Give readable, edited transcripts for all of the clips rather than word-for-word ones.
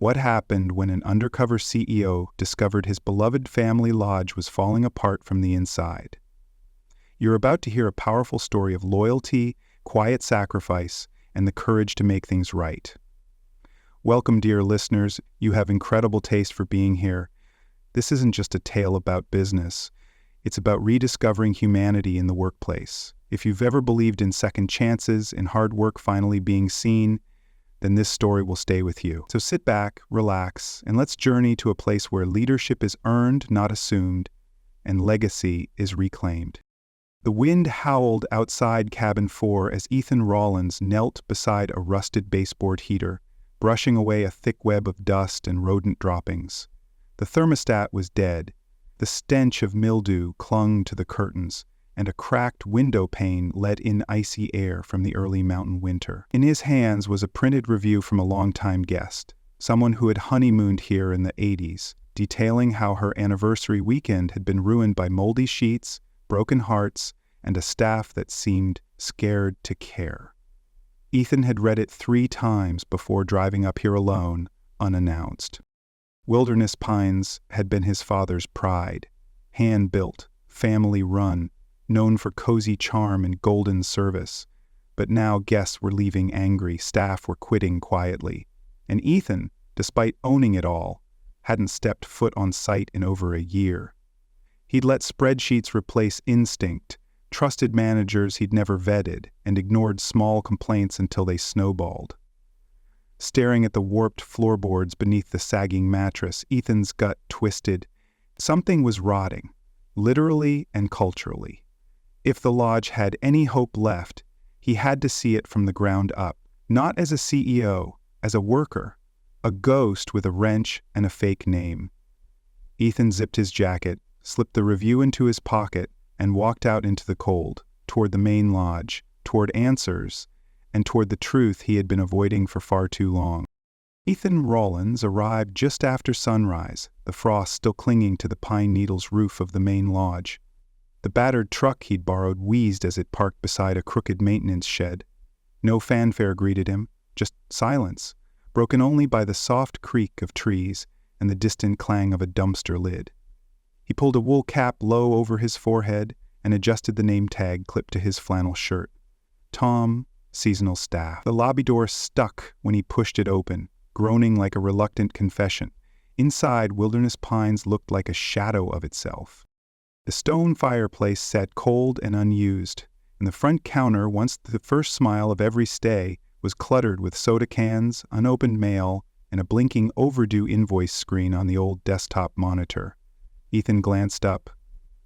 What happened when an undercover CEO discovered his beloved family lodge was falling apart from the inside? You're about to hear a powerful story of loyalty, quiet sacrifice, and the courage to make things right. Welcome, dear listeners. You have incredible taste for being here. This isn't just a tale about business. It's about rediscovering humanity in the workplace. If you've ever believed in second chances, in hard work finally being seen, then this story will stay with you. So sit back, relax, and let's journey to a place where leadership is earned, not assumed, and legacy is reclaimed. The wind howled outside cabin 4 as Ethan Rollins knelt beside a rusted baseboard heater, brushing away a thick web of dust and rodent droppings. The thermostat was dead. The stench of mildew clung to the curtains, and a cracked window pane let in icy air from the early mountain winter. In his hands was a printed review from a longtime guest, someone who had honeymooned here in the 80s, detailing how her anniversary weekend had been ruined by moldy sheets, broken hearts, and a staff that seemed scared to care. Ethan had read it 3 times before driving up here alone, unannounced. Wilderness Pines had been his father's pride, hand-built, family-run, known for cozy charm and golden service. But now guests were leaving angry, staff were quitting quietly. And Ethan, despite owning it all, hadn't stepped foot on site in over a year. He'd let spreadsheets replace instinct, trusted managers he'd never vetted, and ignored small complaints until they snowballed. Staring at the warped floorboards beneath the sagging mattress, Ethan's gut twisted. Something was rotting, literally and culturally. If the lodge had any hope left, he had to see it from the ground up, not as a CEO, as a worker, a ghost with a wrench and a fake name. Ethan zipped his jacket, slipped the review into his pocket, and walked out into the cold, toward the main lodge, toward answers, and toward the truth he had been avoiding for far too long. Ethan Rollins arrived just after sunrise, the frost still clinging to the pine needles roof of the main lodge. The battered truck he'd borrowed wheezed as it parked beside a crooked maintenance shed. No fanfare greeted him, just silence, broken only by the soft creak of trees and the distant clang of a dumpster lid. He pulled a wool cap low over his forehead and adjusted the name tag clipped to his flannel shirt. Tom, seasonal staff. The lobby door stuck when he pushed it open, groaning like a reluctant confession. Inside, Wilderness Pines looked like a shadow of itself. The stone fireplace sat cold and unused, and the front counter, once the first smile of every stay, was cluttered with soda cans, unopened mail, and a blinking overdue invoice screen on the old desktop monitor. Ethan glanced up.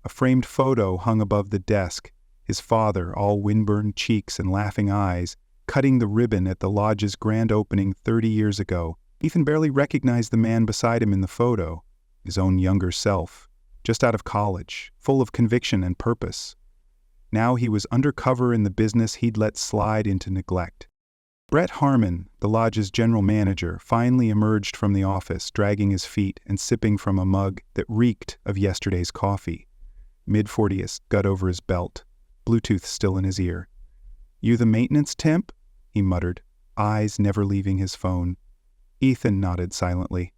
A framed photo hung above the desk, his father, all windburned cheeks and laughing eyes, cutting the ribbon at the lodge's grand opening 30 years ago. Ethan barely recognized the man beside him in the photo, his own younger self, just out of college, full of conviction and purpose. Now he was undercover in the business he'd let slide into neglect. Brett Harmon, the lodge's general manager, finally emerged from the office, dragging his feet and sipping from a mug that reeked of yesterday's coffee. Mid-40s, gut over his belt, Bluetooth still in his ear. "You the maintenance temp?" he muttered, eyes never leaving his phone. Ethan nodded silently.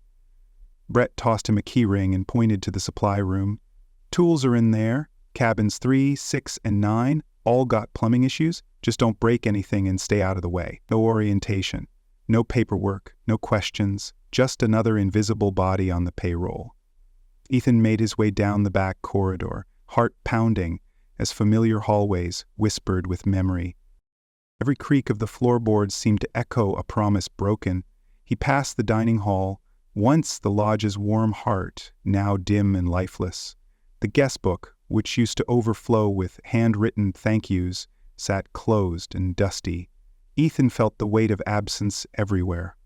Brett tossed him a key ring and pointed to the supply room. "Tools are in there. Cabins 3, 6, and 9 all got plumbing issues. Just don't break anything and stay out of the way. No orientation, no paperwork, no questions, just another invisible body on the payroll." Ethan made his way down the back corridor, heart pounding, as familiar hallways whispered with memory. Every creak of the floorboards seemed to echo a promise broken. He passed the dining hall, once the lodge's warm heart, now dim and lifeless. The guest book, which used to overflow with handwritten thank yous, sat closed and dusty. Ethan felt the weight of absence everywhere.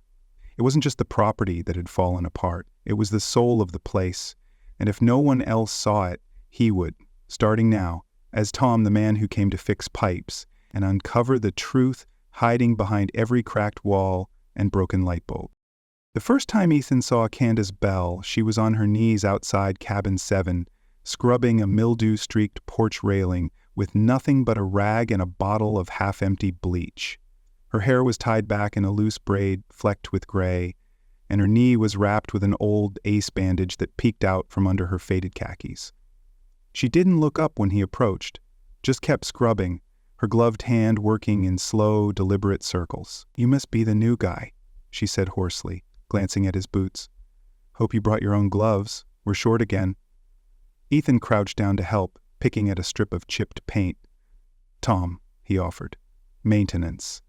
It wasn't just the property that had fallen apart, it was the soul of the place, and if no one else saw it, he would, starting now, as Tom, the man who came to fix pipes, and uncover the truth hiding behind every cracked wall and broken light bulb. The first time Ethan saw Candace Bell, she was on her knees outside cabin 7, scrubbing a mildew-streaked porch railing with nothing but a rag and a bottle of half-empty bleach. Her hair was tied back in a loose braid flecked with gray, and her knee was wrapped with an old ace bandage that peeked out from under her faded khakis. She didn't look up when he approached, just kept scrubbing, her gloved hand working in slow, deliberate circles. "You must be the new guy," she said hoarsely, glancing at his boots. "Hope you brought your own gloves. We're short again." Ethan crouched down to help, picking at a strip of chipped paint. "Tom," he offered. "Maintenance."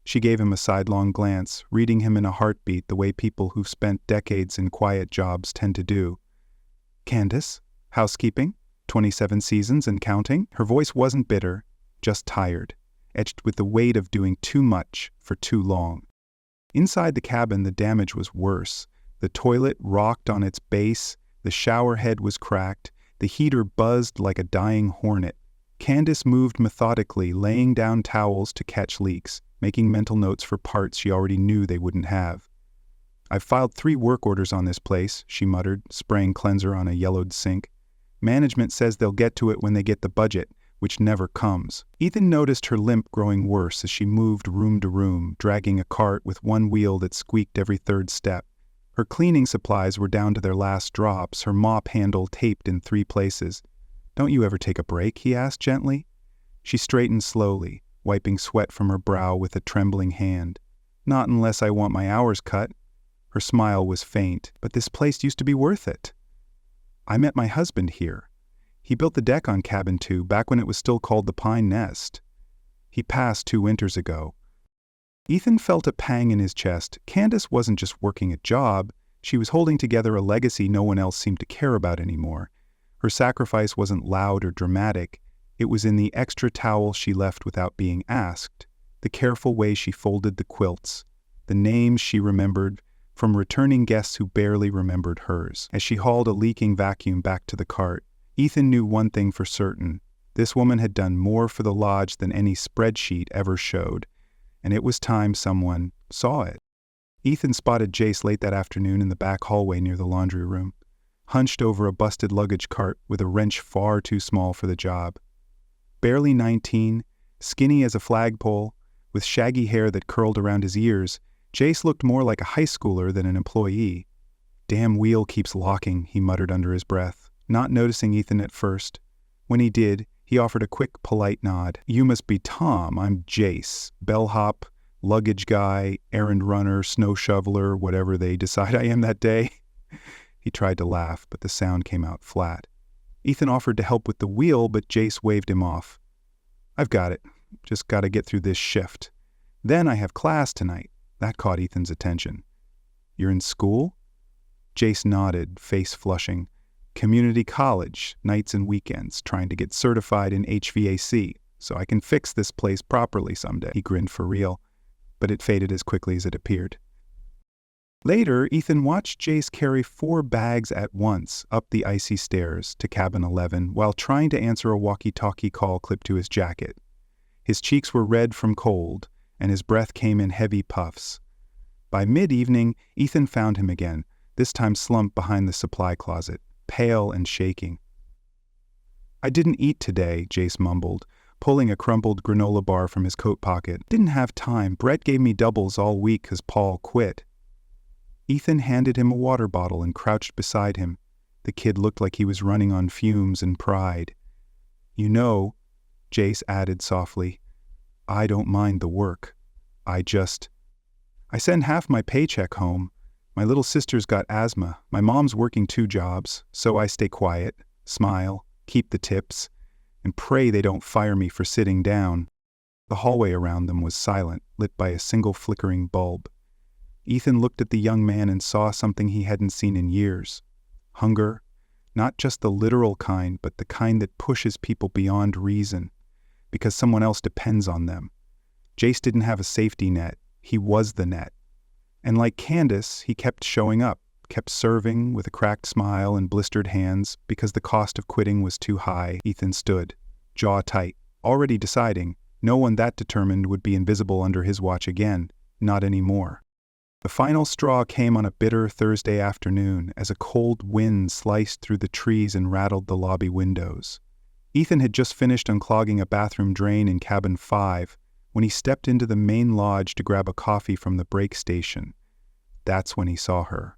She gave him a sidelong glance, reading him in a heartbeat the way people who've spent decades in quiet jobs tend to do. "Candace? Housekeeping? 27 seasons and counting?" Her voice wasn't bitter, just tired, etched with the weight of doing too much for too long. Inside the cabin, the damage was worse. The toilet rocked on its base, the shower head was cracked, the heater buzzed like a dying hornet. Candace moved methodically, laying down towels to catch leaks, making mental notes for parts she already knew they wouldn't have. "I've filed 3 work orders on this place," she muttered, spraying cleanser on a yellowed sink. "Management says they'll get to it when they get the budget, which never comes." Ethan noticed her limp growing worse as she moved room to room, dragging a cart with one wheel that squeaked every third step. Her cleaning supplies were down to their last drops, her mop handle taped in 3 places. "Don't you ever take a break?" he asked gently. She straightened slowly, wiping sweat from her brow with a trembling hand. "Not unless I want my hours cut." Her smile was faint. "But this place used to be worth it." "I met my husband here. He built the deck on Cabin 2 back when it was still called the Pine Nest. He passed 2 winters ago." Ethan felt a pang in his chest. Candace wasn't just working a job, she was holding together a legacy no one else seemed to care about anymore. Her sacrifice wasn't loud or dramatic, it was in the extra towel she left without being asked, the careful way she folded the quilts, the names she remembered from returning guests who barely remembered hers. As she hauled a leaking vacuum back to the cart, Ethan knew one thing for certain: this woman had done more for the lodge than any spreadsheet ever showed, and it was time someone saw it. Ethan spotted Jace late that afternoon in the back hallway near the laundry room, hunched over a busted luggage cart with a wrench far too small for the job. Barely 19, skinny as a flagpole, with shaggy hair that curled around his ears, Jace looked more like a high schooler than an employee. "Damn wheel keeps locking," he muttered under his breath, not noticing Ethan at first. When he did, he offered a quick, polite nod. "You must be Tom. I'm Jace. Bellhop, luggage guy, errand runner, snow shoveler, whatever they decide I am that day." He tried to laugh, but the sound came out flat. Ethan offered to help with the wheel, but Jace waved him off. "I've got it. Just got to get through this shift. Then I have class tonight." That caught Ethan's attention. "You're in school?" Jace nodded, face flushing. "Community college, nights and weekends, trying to get certified in HVAC, so I can fix this place properly someday." He grinned for real, but it faded as quickly as it appeared. Later, Ethan watched Jace carry 4 bags at once up the icy stairs to cabin 11 while trying to answer a walkie-talkie call clipped to his jacket. His cheeks were red from cold, and his breath came in heavy puffs. By mid-evening, Ethan found him again, this time slumped behind the supply closet, pale and shaking. "I didn't eat today," Jace mumbled, pulling a crumpled granola bar from his coat pocket. "Didn't have time. Brett gave me doubles all week 'cause Paul quit." Ethan handed him a water bottle and crouched beside him. The kid looked like he was running on fumes and pride. "You know," Jace added softly, "I don't mind the work. I send half my paycheck home. My little sister's got asthma. My mom's working 2 jobs, so I stay quiet, smile, keep the tips, and pray they don't fire me for sitting down." The hallway around them was silent, lit by a single flickering bulb. Ethan looked at the young man and saw something he hadn't seen in years. Hunger, not just the literal kind, but the kind that pushes people beyond reason, because someone else depends on them. Jace didn't have a safety net. He was the net. And like Candace, he kept showing up, kept serving with a cracked smile and blistered hands because the cost of quitting was too high. Ethan stood, jaw tight, already deciding no one that determined would be invisible under his watch again, not anymore. The final straw came on a bitter Thursday afternoon as a cold wind sliced through the trees and rattled the lobby windows. Ethan had just finished unclogging a bathroom drain in cabin 5 when he stepped into the main lodge to grab a coffee from the break station. That's when he saw her.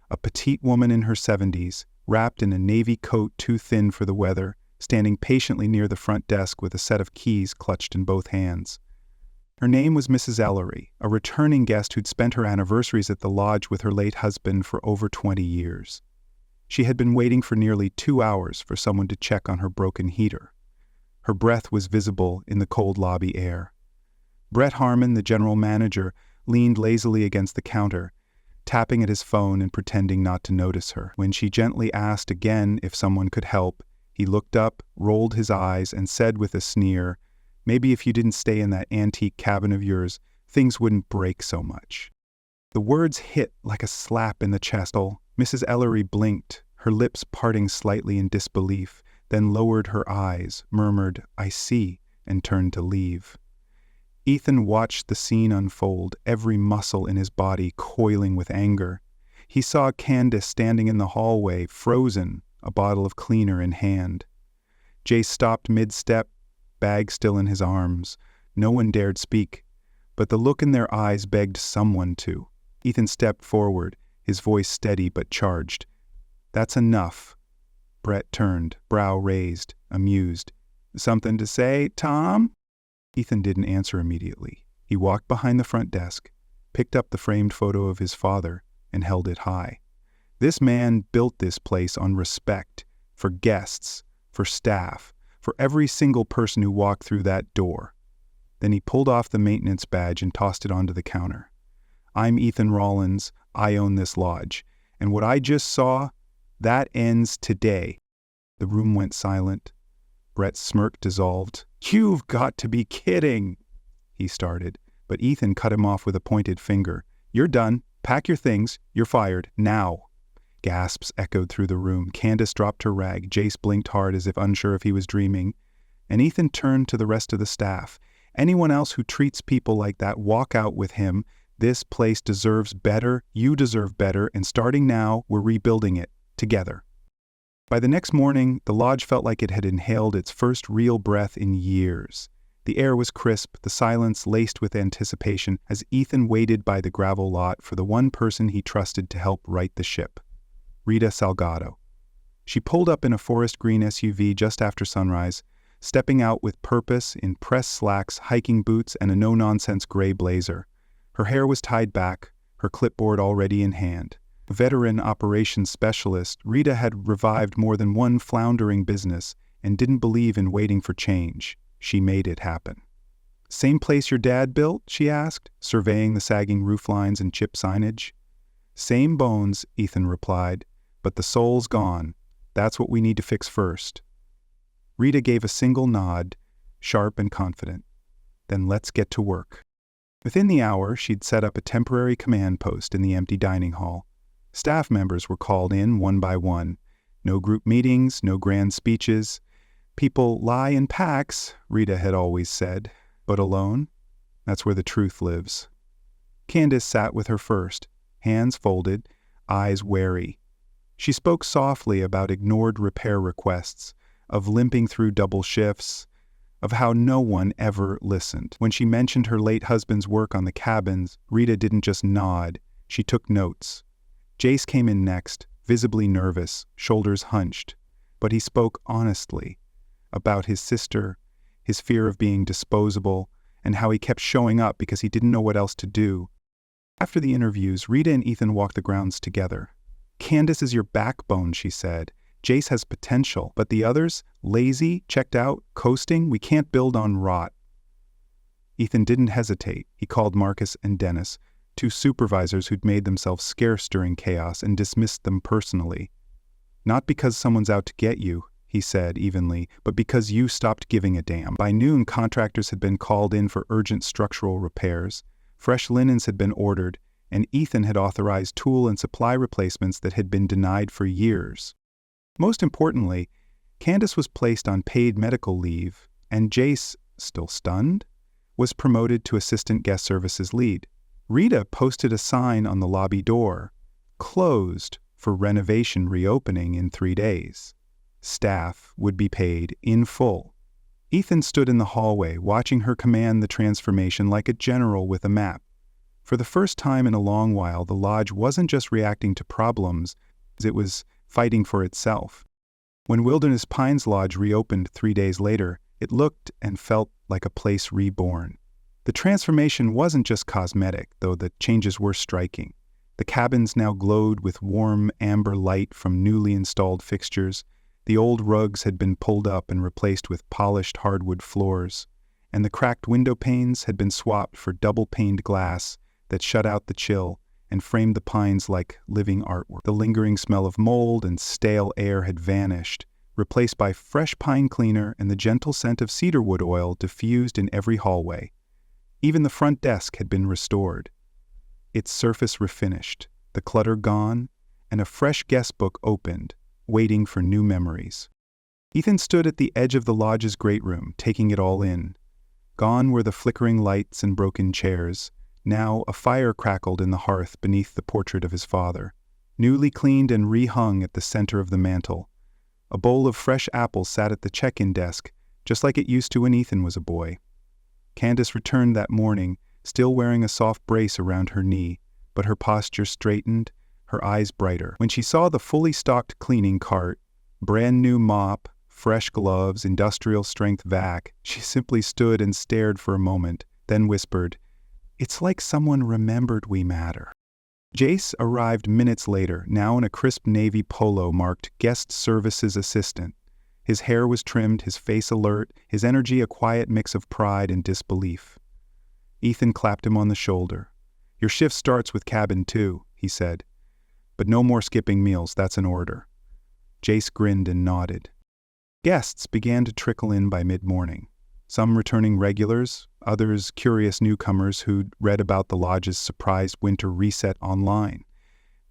A petite woman in her 70s, wrapped in a navy coat too thin for the weather, standing patiently near the front desk with a set of keys clutched in both hands. Her name was Mrs. Ellery, a returning guest who'd spent her anniversaries at the lodge with her late husband for over 20 years. She had been waiting for nearly 2 hours for someone to check on her broken heater. Her breath was visible in the cold lobby air. Brett Harmon, the general manager, leaned lazily against the counter, tapping at his phone and pretending not to notice her. When she gently asked again if someone could help, he looked up, rolled his eyes, and said with a sneer, "Maybe if you didn't stay in that antique cabin of yours, things wouldn't break so much." The words hit like a slap in the chest. Mrs. Ellery blinked, her lips parting slightly in disbelief, then lowered her eyes, murmured, "I see," and turned to leave. Ethan watched the scene unfold, every muscle in his body coiling with anger. He saw Candace standing in the hallway, frozen, a bottle of cleaner in hand. Jace stopped mid-step, bag still in his arms. No one dared speak, but the look in their eyes begged someone to. Ethan stepped forward, his voice steady but charged. "That's enough." Brett turned, brow raised, amused. "Something to say, Tom?" Ethan didn't answer immediately. He walked behind the front desk, picked up the framed photo of his father, and held it high. This man built this place on respect, for guests, for staff, for every single person who walked through that door. Then he pulled off the maintenance badge and tossed it onto the counter. "I'm Ethan Rollins, I own this lodge, and what I just saw, that ends today." The room went silent. Brett's smirk dissolved. "You've got to be kidding," he started, but Ethan cut him off with a pointed finger. "You're done. Pack your things. You're fired. Now." Gasps echoed through the room. Candace dropped her rag. Jace blinked hard as if unsure if he was dreaming. And Ethan turned to the rest of the staff. "Anyone else who treats people like that, walk out with him. This place deserves better. You deserve better. And starting now, we're rebuilding it. Together." By the next morning, the lodge felt like it had inhaled its first real breath in years. The air was crisp, the silence laced with anticipation as Ethan waited by the gravel lot for the one person he trusted to help right the ship. Rita Salgado. She pulled up in a forest green SUV just after sunrise, stepping out with purpose in pressed slacks, hiking boots, and a no-nonsense gray blazer. Her hair was tied back, her clipboard already in hand. Veteran operations specialist, Rita had revived more than one floundering business and didn't believe in waiting for change. She made it happen. "Same place your dad built?" she asked, surveying the sagging rooflines and chip signage. "Same bones," Ethan replied, "but the soul's gone. That's what we need to fix first." Rita gave a single nod, sharp and confident. "Then let's get to work." Within the hour, she'd set up a temporary command post in the empty dining hall. Staff members were called in one by one. No group meetings, no grand speeches. People lie in packs, Rita had always said, but alone? That's where the truth lives. Candace sat with her first, hands folded, eyes wary. She spoke softly about ignored repair requests, of limping through double shifts, of how no one ever listened. When she mentioned her late husband's work on the cabins, Rita didn't just nod, she took notes. Jace came in next, visibly nervous, shoulders hunched, but he spoke honestly about his sister, his fear of being disposable, and how he kept showing up because he didn't know what else to do. After the interviews, Rita and Ethan walked the grounds together. "Candace is your backbone," she said. "Jace has potential, but the others, lazy, checked out, coasting, we can't build on rot." Ethan didn't hesitate. He called Marcus and Dennis, two supervisors who'd made themselves scarce during chaos, and dismissed them personally. "Not because someone's out to get you," he said evenly, "but because you stopped giving a damn." By noon, contractors had been called in for urgent structural repairs, fresh linens had been ordered, and Ethan had authorized tool and supply replacements that had been denied for years. Most importantly, Candace was placed on paid medical leave, and Jace, still stunned, was promoted to assistant guest services lead. Rita posted a sign on the lobby door, "Closed for renovation reopening in 3 days." Staff would be paid in full. Ethan stood in the hallway, watching her command the transformation like a general with a map. For the first time in a long while, the lodge wasn't just reacting to problems, it was fighting for itself. When Wilderness Pines Lodge reopened 3 days later, it looked and felt like a place reborn. The transformation wasn't just cosmetic, though the changes were striking. The cabins now glowed with warm amber light from newly installed fixtures. The old rugs had been pulled up and replaced with polished hardwood floors, and the cracked window panes had been swapped for double-paned glass that shut out the chill and framed the pines like living artwork. The lingering smell of mold and stale air had vanished, replaced by fresh pine cleaner and the gentle scent of cedarwood oil diffused in every hallway. Even the front desk had been restored, its surface refinished, the clutter gone, and a fresh guest book opened, waiting for new memories. Ethan stood at the edge of the lodge's great room, taking it all in. Gone were the flickering lights and broken chairs. Now a fire crackled in the hearth beneath the portrait of his father, newly cleaned and rehung at the center of the mantel. A bowl of fresh apples sat at the check-in desk, just like it used to when Ethan was a boy. Candace returned that morning, still wearing a soft brace around her knee, but her posture straightened, her eyes brighter. When she saw the fully stocked cleaning cart, brand new mop, fresh gloves, industrial-strength vac, she simply stood and stared for a moment, then whispered, "It's like someone remembered we matter." Jace arrived minutes later, now in a crisp navy polo marked Guest Services Assistant. His hair was trimmed, his face alert, his energy a quiet mix of pride and disbelief. Ethan clapped him on the shoulder. "Your shift starts with cabin 2, he said. "But no more skipping meals, that's an order." Jace grinned and nodded. Guests began to trickle in by mid-morning. Some returning regulars, others curious newcomers who'd read about the lodge's surprise winter reset online.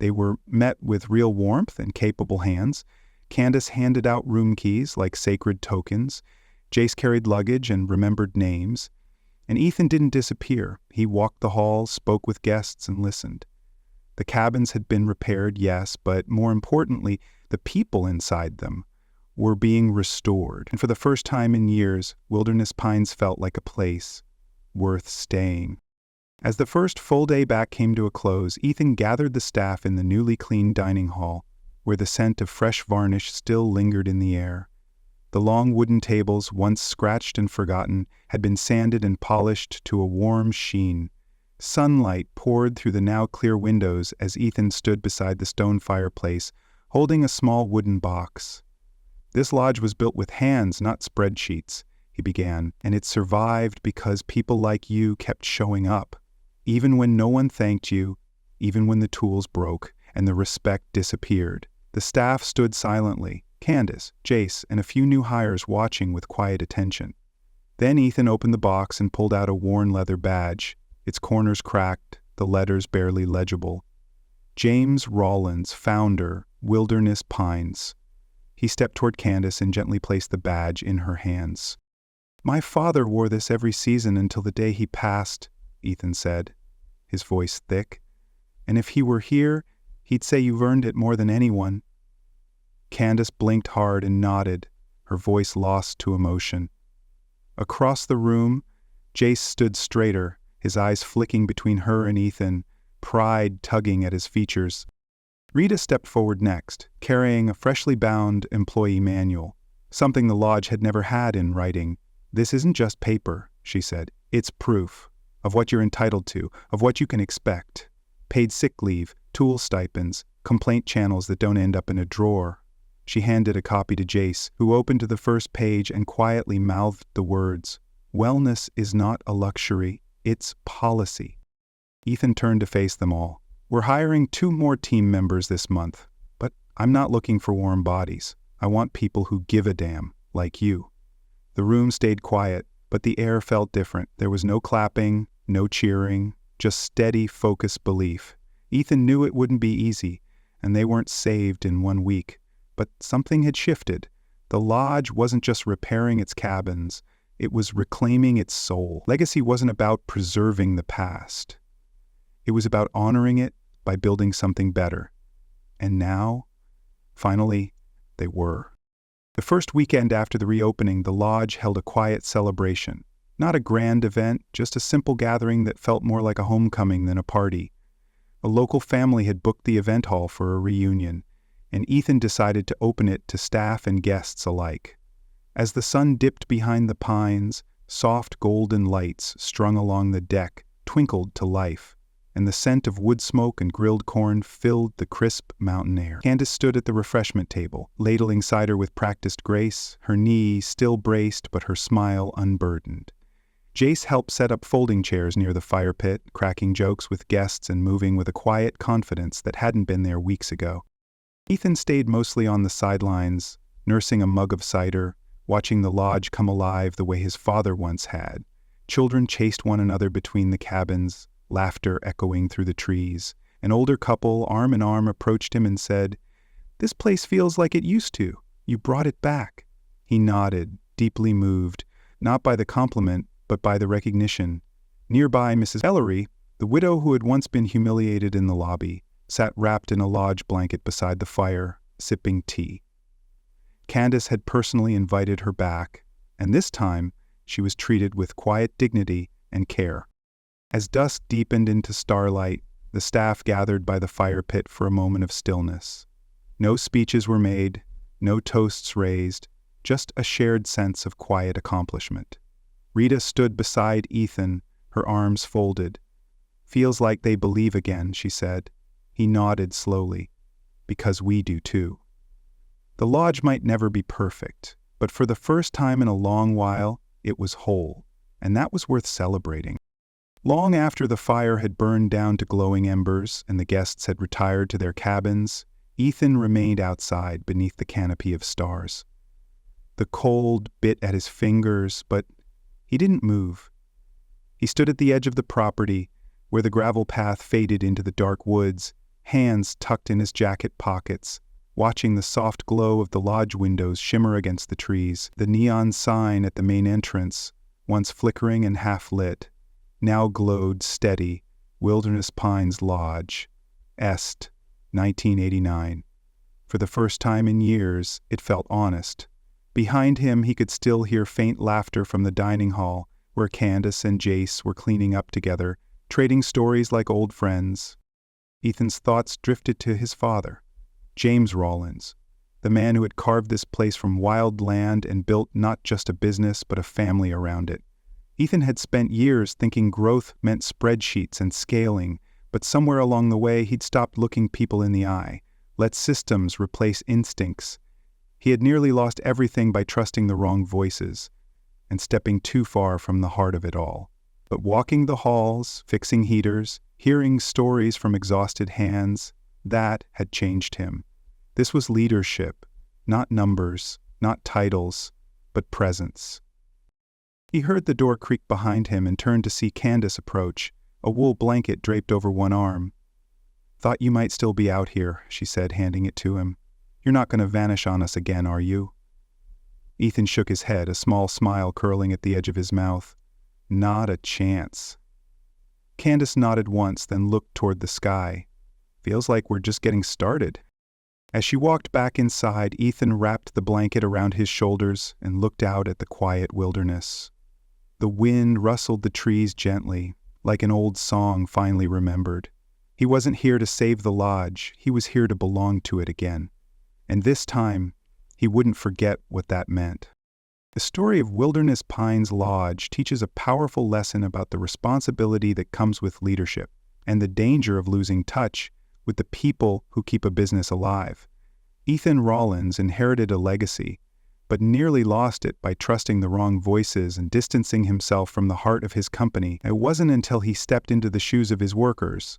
They were met with real warmth and capable hands. Candace handed out room keys like sacred tokens. Jace carried luggage and remembered names. And Ethan didn't disappear. He walked the halls, spoke with guests, and listened. The cabins had been repaired, yes, but more importantly, the people inside them were being restored. And for the first time in years, Wilderness Pines felt like a place worth staying. As the first full day back came to a close, Ethan gathered the staff in the newly cleaned dining hall, where the scent of fresh varnish still lingered in the air. The long wooden tables, once scratched and forgotten, had been sanded and polished to a warm sheen. Sunlight poured through the now clear windows as Ethan stood beside the stone fireplace, holding a small wooden box. "This lodge was built with hands, not spreadsheets," he began, "and it survived because people like you kept showing up, even when no one thanked you, even when the tools broke and the respect disappeared." The staff stood silently, Candace, Jace, and a few new hires watching with quiet attention. Then Ethan opened the box and pulled out a worn leather badge, its corners cracked, the letters barely legible. "James Rollins, founder, Wilderness Pines." He stepped toward Candace and gently placed the badge in her hands. "My father wore this every season until the day he passed," Ethan said, his voice thick. "And if he were here, he'd say you've earned it more than anyone." Candace blinked hard and nodded, her voice lost to emotion. Across the room, Jace stood straighter, his eyes flicking between her and Ethan, pride tugging at his features. Rita stepped forward next, carrying a freshly bound employee manual, something the lodge had never had in writing. "This isn't just paper," she said. "It's proof of what you're entitled to, of what you can expect. Paid sick leave, tool stipends, complaint channels that don't end up in a drawer." She handed a copy to Jace, who opened to the first page and quietly mouthed the words, "Wellness is not a luxury, it's policy." Ethan turned to face them all. "We're hiring 2 more team members this month, but I'm not looking for warm bodies. I want people who give a damn, like you." The room stayed quiet, but the air felt different. There was no clapping, no cheering, just steady, focused belief. Ethan knew it wouldn't be easy, and they weren't saved in 1 week. But something had shifted. The lodge wasn't just repairing its cabins, it was reclaiming its soul. Legacy wasn't about preserving the past. It was about honoring it by building something better. And now, finally, they were. The first weekend after the reopening, the lodge held a quiet celebration. Not a grand event, just a simple gathering that felt more like a homecoming than a party. A local family had booked the event hall for a reunion, and Ethan decided to open it to staff and guests alike. As the sun dipped behind the pines, soft golden lights strung along the deck twinkled to life, and the scent of wood smoke and grilled corn filled the crisp mountain air. Candace stood at the refreshment table, ladling cider with practiced grace, her knee still braced but her smile unburdened. Jace helped set up folding chairs near the fire pit, cracking jokes with guests and moving with a quiet confidence that hadn't been there weeks ago. Ethan stayed mostly on the sidelines, nursing a mug of cider, watching the lodge come alive the way his father once had. Children chased one another between the cabins, laughter echoing through the trees. An older couple, arm in arm, approached him and said, "This place feels like it used to. You brought it back." He nodded, deeply moved, not by the compliment, but by the recognition. Nearby, Mrs. Ellery, the widow who had once been humiliated in the lobby, sat wrapped in a lodge blanket beside the fire, sipping tea. Candace had personally invited her back, and this time she was treated with quiet dignity and care. As dusk deepened into starlight, the staff gathered by the fire pit for a moment of stillness. No speeches were made, no toasts raised, just a shared sense of quiet accomplishment. Rita stood beside Ethan, her arms folded. "Feels like they believe again," she said. He nodded slowly. "Because we do too." The lodge might never be perfect, but for the first time in a long while, it was whole, and that was worth celebrating. Long after the fire had burned down to glowing embers and the guests had retired to their cabins, Ethan remained outside beneath the canopy of stars. The cold bit at his fingers, but he didn't move. He stood at the edge of the property, where the gravel path faded into the dark woods, hands tucked in his jacket pockets, watching the soft glow of the lodge windows shimmer against the trees. The neon sign at the main entrance, once flickering and half-lit, now glowed steady, Wilderness Pines Lodge, Est, 1989. For the first time in years, it felt honest. Behind him, he could still hear faint laughter from the dining hall, where Candace and Jace were cleaning up together, trading stories like old friends. Ethan's thoughts drifted to his father, James Rollins, the man who had carved this place from wild land and built not just a business but a family around it. Ethan had spent years thinking growth meant spreadsheets and scaling, but somewhere along the way he'd stopped looking people in the eye, let systems replace instincts. He had nearly lost everything by trusting the wrong voices and stepping too far from the heart of it all. But walking the halls, fixing heaters, hearing stories from exhausted hands, that had changed him. This was leadership, not numbers, not titles, but presence. He heard the door creak behind him and turned to see Candace approach, a wool blanket draped over one arm. "Thought you might still be out here," she said, handing it to him. "You're not going to vanish on us again, are you?" Ethan shook his head, a small smile curling at the edge of his mouth. "Not a chance." Candace nodded once, then looked toward the sky. "Feels like we're just getting started." As she walked back inside, Ethan wrapped the blanket around his shoulders and looked out at the quiet wilderness. The wind rustled the trees gently, like an old song finally remembered. He wasn't here to save the lodge, he was here to belong to it again. And this time, he wouldn't forget what that meant. The story of Wilderness Pines Lodge teaches a powerful lesson about the responsibility that comes with leadership and the danger of losing touch with the people who keep a business alive. Ethan Rollins inherited a legacy, but nearly lost it by trusting the wrong voices and distancing himself from the heart of his company. It wasn't until he stepped into the shoes of his workers,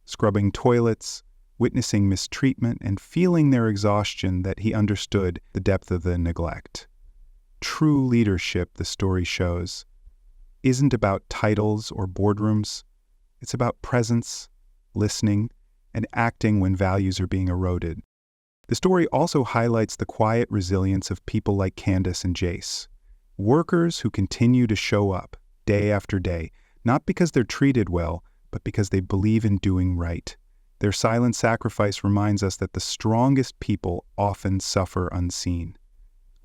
scrubbing toilets, witnessing mistreatment, and feeling their exhaustion that he understood the depth of the neglect. True leadership, the story shows, isn't about titles or boardrooms. It's about presence, listening, and acting when values are being eroded. The story also highlights the quiet resilience of people like Candace and Jace, workers who continue to show up day after day, not because they're treated well, but because they believe in doing right. Their silent sacrifice reminds us that the strongest people often suffer unseen.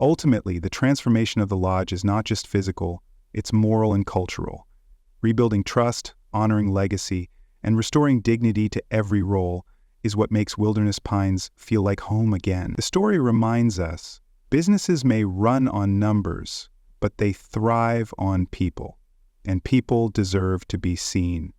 Ultimately, the transformation of the lodge is not just physical, it's moral and cultural. Rebuilding trust, honoring legacy, and restoring dignity to every role is what makes Wilderness Pines feel like home again. The story reminds us businesses may run on numbers, but they thrive on people, and people deserve to be seen.